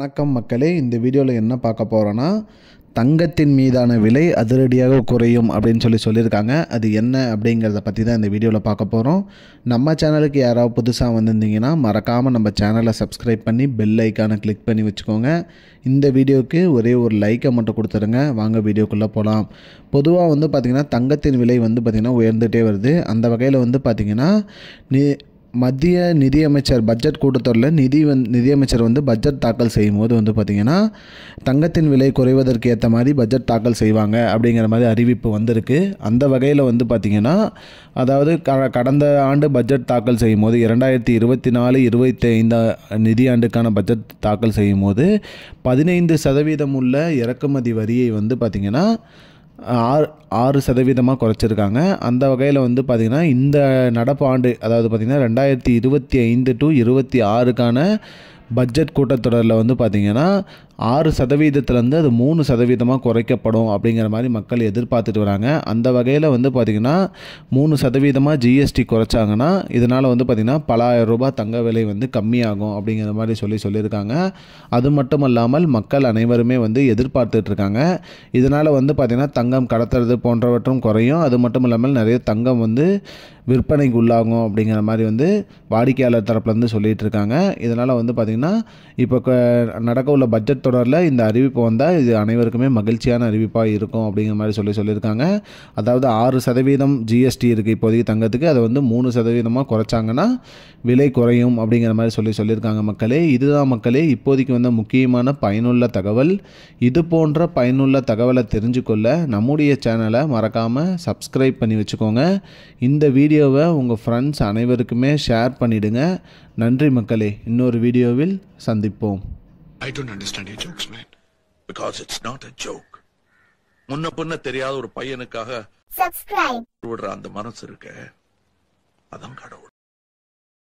வணக்கம் மக்களே, இந்த வீடியோவில் என்ன பார்க்க போகிறோன்னா, தங்கத்தின் மீதான விலை அதிரடியாக குறையும் அப்படின்னு சொல்லியிருக்காங்க. அது என்ன அப்படிங்கிறத பற்றி தான் இந்த வீடியோவில் பார்க்க போகிறோம். நம்ம சேனலுக்கு யாராவது புதுசாக வந்திருந்தீங்கன்னா மறக்காமல் நம்ம சேனலை சப்ஸ்கிரைப் பண்ணி பெல் ஐக்கானை கிளிக் பண்ணி வச்சுக்கோங்க. இந்த வீடியோவுக்கு ஒரே ஒரு லைக்கை மட்டும் கொடுத்துருங்க. வாங்க வீடியோக்குள்ளே போகலாம். பொதுவாக பார்த்திங்கன்னா தங்கத்தின் விலை பார்த்திங்கன்னா உயர்ந்துகிட்டே வருது. அந்த வகையில் பார்த்திங்கன்னா மத்திய நிதியமைச்சர் பட்ஜெட் கூட்டத்தொடரில் நிதியமைச்சர் பட்ஜெட் தாக்கல் செய்யும் போது பார்த்திங்கன்னா தங்கத்தின் விலை குறைவதற்கு ஏற்ற மாதிரி பட்ஜெட் தாக்கல் செய்வாங்க அப்படிங்கிற மாதிரி அறிவிப்பு வந்திருக்கு. அந்த வகையில் பார்த்திங்கன்னா அதாவது கடந்த ஆண்டு பட்ஜெட் தாக்கல் செய்யும் போது 2024-25 நிதியாண்டுக்கான பட்ஜெட் தாக்கல் செய்யும் போது 15% உள்ள இறக்குமதி வரியை பார்த்திங்கன்னா 6% குறைச்சிருக்காங்க. அந்த வகையில் பார்த்திங்கன்னா இந்த நடப்பு ஆண்டு அதாவது பார்த்திங்கன்னா 2025-26க்கான பட்ஜெட் கூட்டத்தொடரில் பார்த்திங்கன்னா 6%லேருந்து அது 3% குறைக்கப்படும் அப்படிங்கிற மாதிரி மக்கள் எதிர்பார்த்துட்டு வராங்க. அந்த வகையில் பார்த்திங்கன்னா 3% ஜிஎஸ்டி குறைச்சாங்கன்னா இதனால் பார்த்திங்கன்னா பல ஆயிரம் ரூபாய் தங்க விலை கம்மியாகும் அப்படிங்கிற மாதிரி சொல்லியிருக்காங்க. அது மட்டும் இல்லாமல் மக்கள் அனைவருமே எதிர்பார்த்துட்ருக்காங்க. இதனால் பார்த்திங்கன்னா தங்கம் கடத்துறது போன்றவற்றும் குறையும். அது மட்டும் இல்லாமல் நிறைய தங்கம் விற்பனைக்கு உள்ளாகும் அப்படிங்கிற மாதிரி வாடிக்கையாளர் தரப்புலேருந்து சொல்லிகிட்டு இருக்காங்க. இதனால் பார்த்திங்கன்னா இப்போ நடக்க உள்ள பட்ஜெட் தொடரில் இந்த அறிவிப்பு வந்தால் இது அனைவருக்குமே மகிழ்ச்சியான அறிவிப்பாக இருக்கும் அப்படிங்கிற மாதிரி சொல்லியிருக்காங்க. அதாவது 6% ஜிஎஸ்டி இருக்குது இப்போதைக்கு தங்கத்துக்கு, அதை 3% குறைச்சாங்கன்னா விலை குறையும் அப்படிங்கிற மாதிரி சொல்லியிருக்காங்க. மக்களே, இதுதான் மக்களே இப்போதைக்கு முக்கியமான பயனுள்ள தகவல். இது போன்ற பயனுள்ள தகவலை தெரிஞ்சுக்கொள்ள நம்முடைய சேனலை மறக்காமல் சப்ஸ்கிரைப் பண்ணி வச்சுக்கோங்க. இந்த வீடியோவை உங்கள் ஃப்ரெண்ட்ஸ் அனைவருக்குமே ஷேர் பண்ணிவிடுங்க. நன்றி மக்களே, இன்னொரு வீடியோவில் சந்திப்போம். I don't understand your jokes, man. Because it's not a joke. முன்ன பின்ன தெரியாத ஒரு பையனுக்காக subscribe விடுற அந்த மனசு இருக்க, அதான் கடவுள்.